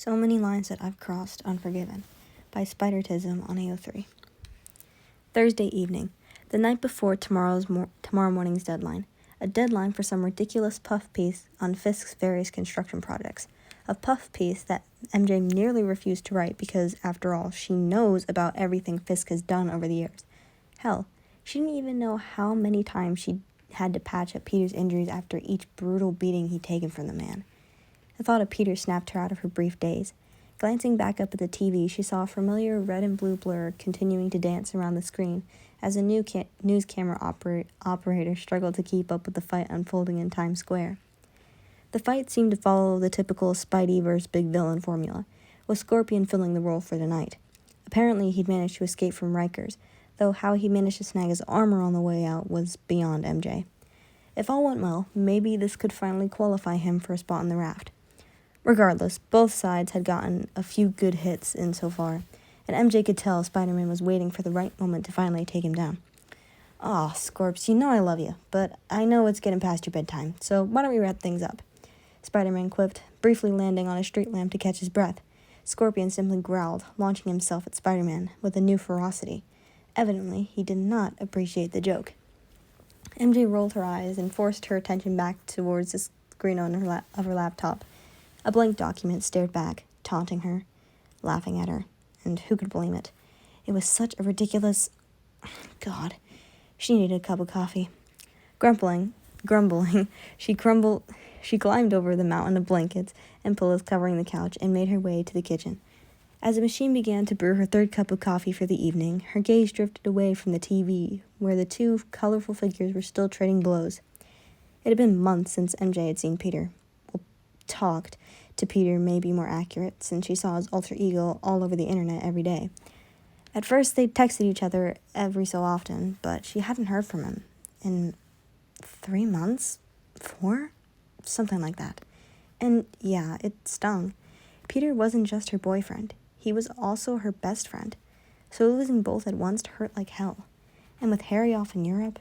So Many Lines That I've Crossed Unforgiven by Spidertism on AO3. Thursday evening, the night before tomorrow morning's deadline. A deadline for some ridiculous puff piece on Fisk's various construction projects. A puff piece that MJ nearly refused to write because, after all, she knows about everything Fisk has done over the years. Hell, she didn't even know how many times she had to patch up Peter's injuries after each brutal beating he'd taken from the man. The thought of Peter snapped her out of her brief daze. Glancing back up at the TV, she saw a familiar red and blue blur continuing to dance around the screen as a new news camera operator struggled to keep up with the fight unfolding in Times Square. The fight seemed to follow the typical Spidey vs. Big Villain formula, with Scorpion filling the role for the night. Apparently, he'd managed to escape from Rikers, though how he managed to snag his armor on the way out was beyond MJ. If all went well, maybe this could finally qualify him for a spot in the raft. Regardless, both sides had gotten a few good hits in so far, and MJ could tell Spider-Man was waiting for the right moment to finally take him down. "Aw, Scorps, you know I love you, but I know it's getting past your bedtime, so why don't we wrap things up?" Spider-Man quipped, briefly landing on a street lamp to catch his breath. Scorpion simply growled, launching himself at Spider-Man with a new ferocity. Evidently, he did not appreciate the joke. MJ rolled her eyes and forced her attention back towards the screen on of her laptop. A blank document stared back, taunting her, laughing at her, and who could blame it? It was such a ridiculous... God, she needed a cup of coffee. Grumbling, she climbed over the mountain of blankets and pillows covering the couch and made her way to the kitchen. As the machine began to brew her third cup of coffee for the evening, her gaze drifted away from the TV, where the two colorful figures were still trading blows. It had been months since MJ had seen Peter. Talked to Peter may be more accurate, since she saw his alter ego all over the internet every day. At first, they texted each other every so often, but she hadn't heard from him in 3 months? 4? Something like that. And yeah, it stung. Peter wasn't just her boyfriend. He was also her best friend. So losing both at once hurt like hell. And with Harry off in Europe,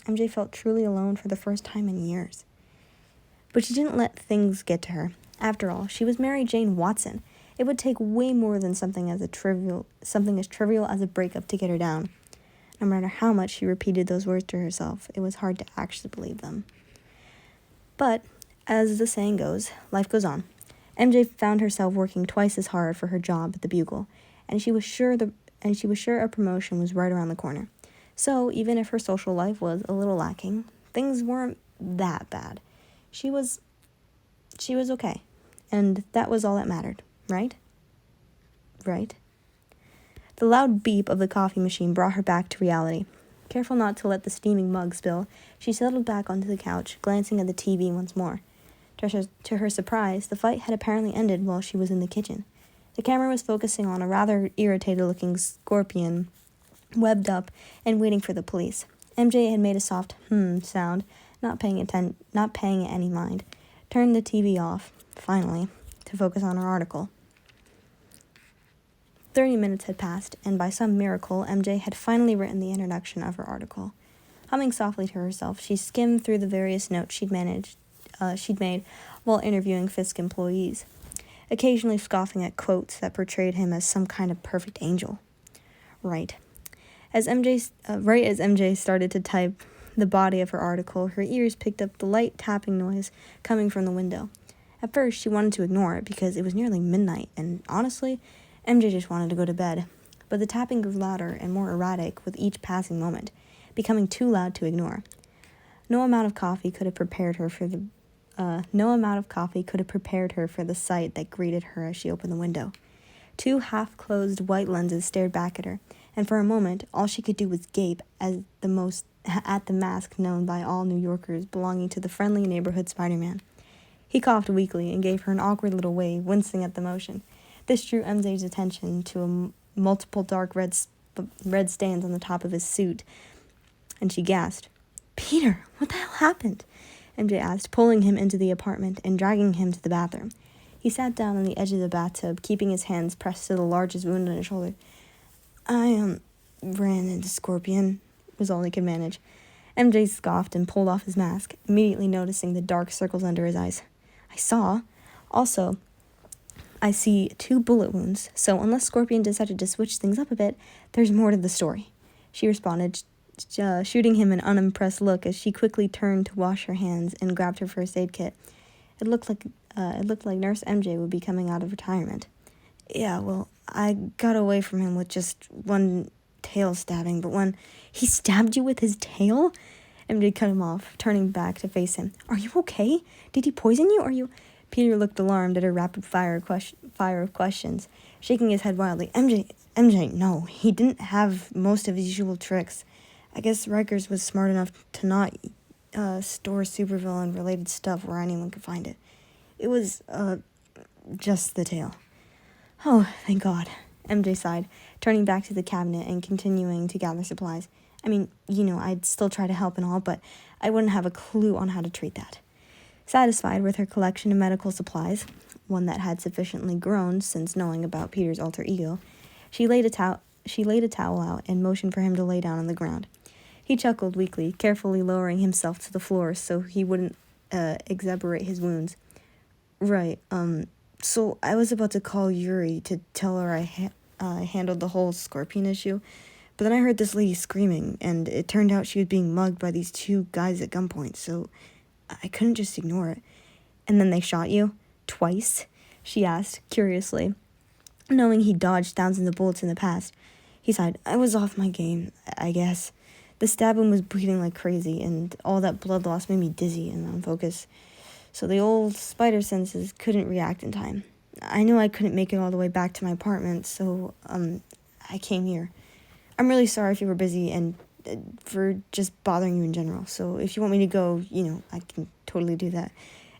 MJ felt truly alone for the first time in years. But she didn't let things get to her. After all, she was Mary Jane Watson. It would take way more than something as trivial as a breakup to get her down. No matter how much she repeated those words to herself, it was hard to actually believe them. But, as the saying goes, life goes on. MJ found herself working twice as hard for her job at the Bugle, and she was sure a promotion was right around the corner. So, even if her social life was a little lacking, things weren't that bad. She was okay, and that was all that mattered, right? Right? The loud beep of the coffee machine brought her back to reality. Careful not to let the steaming mug spill, she settled back onto the couch, glancing at the TV once more. To her surprise, the fight had apparently ended while she was in the kitchen. The camera was focusing on a rather irritated-looking Scorpion, webbed up and waiting for the police. MJ had made a soft sound, not paying it any mind, turned the TV off, finally, to focus on her article. 30 minutes had passed, and by some miracle, MJ had finally written the introduction of her article. Humming softly to herself, she skimmed through the various notes she'd made while interviewing Fisk employees, occasionally scoffing at quotes that portrayed him as some kind of perfect angel. Right as MJ started to type the body of her article, her ears picked up the light tapping noise coming from the window. At first, she wanted to ignore it because it was nearly midnight, and honestly, MJ just wanted to go to bed. But the tapping grew louder and more erratic with each passing moment, becoming too loud to ignore. No amount of coffee could have prepared her for the sight that greeted her as she opened the window. 2 half-closed white lenses stared back at her, and for a moment, all she could do was gape at the mask known by all New Yorkers belonging to the friendly neighborhood Spider-Man. He coughed weakly and gave her an awkward little wave, wincing at the motion. This drew MJ's attention to multiple dark red stains on the top of his suit, and she gasped. "Peter, what the hell happened?" MJ asked, pulling him into the apartment and dragging him to the bathroom. He sat down on the edge of the bathtub, keeping his hands pressed to the largest wound on his shoulder. "I ran into Scorpion," was all he could manage. MJ scoffed and pulled off his mask, immediately noticing the dark circles under his eyes. "I saw. Also, I see 2 bullet wounds, so unless Scorpion decided to switch things up a bit, there's more to the story," she responded, shooting him an unimpressed look as she quickly turned to wash her hands and grabbed her first aid kit. It looked like Nurse MJ would be coming out of retirement. "Yeah, well, I got away from him with just one tail stabbing, but when he stabbed you with his tail?" MJ cut him off, turning back to face him. "Are you okay? Did he poison you? Are you..." Peter looked alarmed at her rapid fire of questions, shaking his head wildly. MJ, no, he didn't have most of his usual tricks. I guess Rikers was smart enough to not store supervillain-related stuff where anyone could find it. It was, just the tail." "Oh, thank God," MJ sighed, turning back to the cabinet and continuing to gather supplies. "I mean, I'd still try to help and all, but I wouldn't have a clue on how to treat that." Satisfied with her collection of medical supplies, one that had sufficiently grown since knowing about Peter's alter ego, she laid a towel out and motioned for him to lay down on the ground. He chuckled weakly, carefully lowering himself to the floor so he wouldn't exacerbate his wounds. "Right, so I was about to call Yuri to tell her I handled the whole Scorpion issue, but then I heard this lady screaming, and it turned out she was being mugged by these 2 guys at gunpoint, so I couldn't just ignore it." "And then they shot you? Twice?" she asked, curiously, knowing he dodged thousands of bullets in the past. He sighed. "I was off my game, I guess. The stabbing was bleeding like crazy, and all that blood loss made me dizzy and unfocused. So the old spider senses couldn't react in time. I knew I couldn't make it all the way back to my apartment, so, I came here. I'm really sorry if you were busy and for just bothering you in general. So if you want me to go, I can totally do that."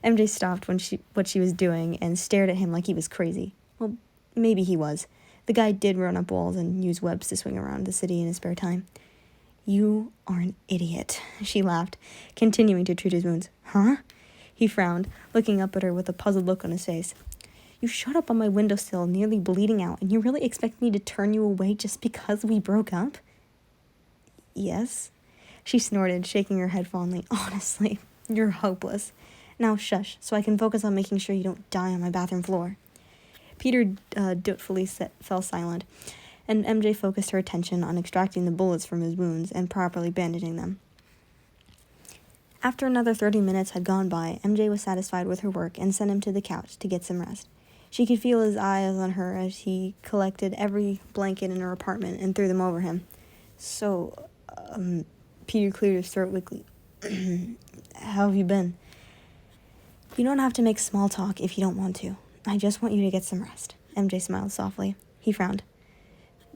MJ stopped what she was doing and stared at him like he was crazy. Well, maybe he was. The guy did run up walls and use webs to swing around the city in his spare time. "You are an idiot," she laughed, continuing to treat his wounds. "Huh?" He frowned, looking up at her with a puzzled look on his face. "You showed up on my windowsill, nearly bleeding out, and you really expect me to turn you away just because we broke up?" "Yes," she snorted, shaking her head fondly. "Honestly, you're hopeless. Now shush, so I can focus on making sure you don't die on my bathroom floor." Peter doubtfully fell silent, and MJ focused her attention on extracting the bullets from his wounds and properly bandaging them. After another 30 minutes had gone by, MJ was satisfied with her work and sent him to the couch to get some rest. She could feel his eyes on her as he collected every blanket in her apartment and threw them over him. "So, Peter cleared his throat weakly. "How have you been?" "You don't have to make small talk if you don't want to. I just want you to get some rest." MJ smiled softly. He frowned.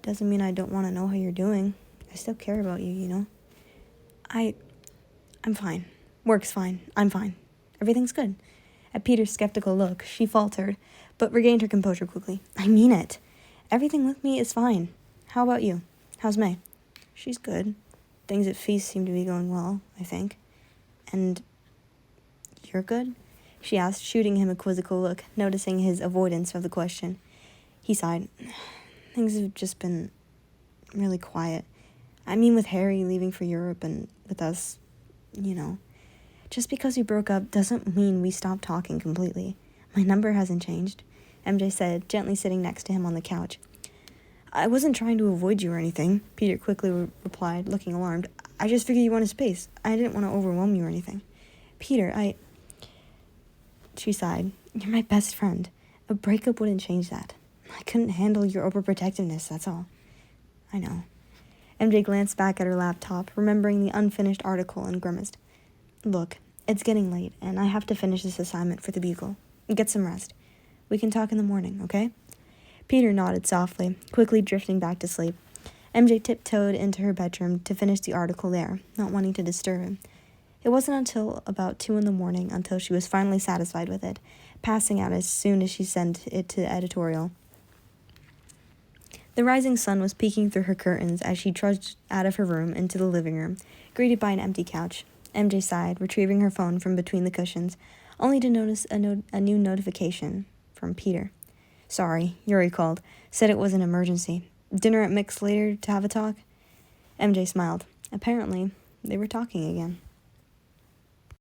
"Doesn't mean I don't want to know how you're doing. I still care about you, I'm fine. Work's fine. I'm fine. Everything's good." At Peter's skeptical look, she faltered, but regained her composure quickly. "I mean it. Everything with me is fine. How about you? How's May?" "She's good. Things at Feast seem to be going well, I think." "And you're good?" she asked, shooting him a quizzical look, noticing his avoidance of the question. He sighed. "Things have just been really quiet. I mean, with Harry leaving for Europe and with us, Just because we broke up doesn't mean we stopped talking completely. My number hasn't changed," MJ said, gently sitting next to him on the couch. "I wasn't trying to avoid you or anything," Peter quickly replied, looking alarmed. "I just figured you wanted space. I didn't want to overwhelm you or anything." "Peter, She sighed. "You're my best friend. A breakup wouldn't change that. I couldn't handle your overprotectiveness, that's all." "I know." MJ glanced back at her laptop, remembering the unfinished article, and grimaced. "Look, it's getting late, and I have to finish this assignment for the Bugle. Get some rest. We can talk in the morning, okay?" Peter nodded softly, quickly drifting back to sleep. MJ tiptoed into her bedroom to finish the article there, not wanting to disturb him. It wasn't until about 2 a.m. until she was finally satisfied with it, passing out as soon as she sent it to editorial. The rising sun was peeking through her curtains as she trudged out of her room into the living room, greeted by an empty couch. MJ sighed, retrieving her phone from between the cushions, only to notice a new notification from Peter. "Sorry," Yuri called. "Said it was an emergency. Dinner at Mick's later to have a talk?" MJ smiled. Apparently, they were talking again.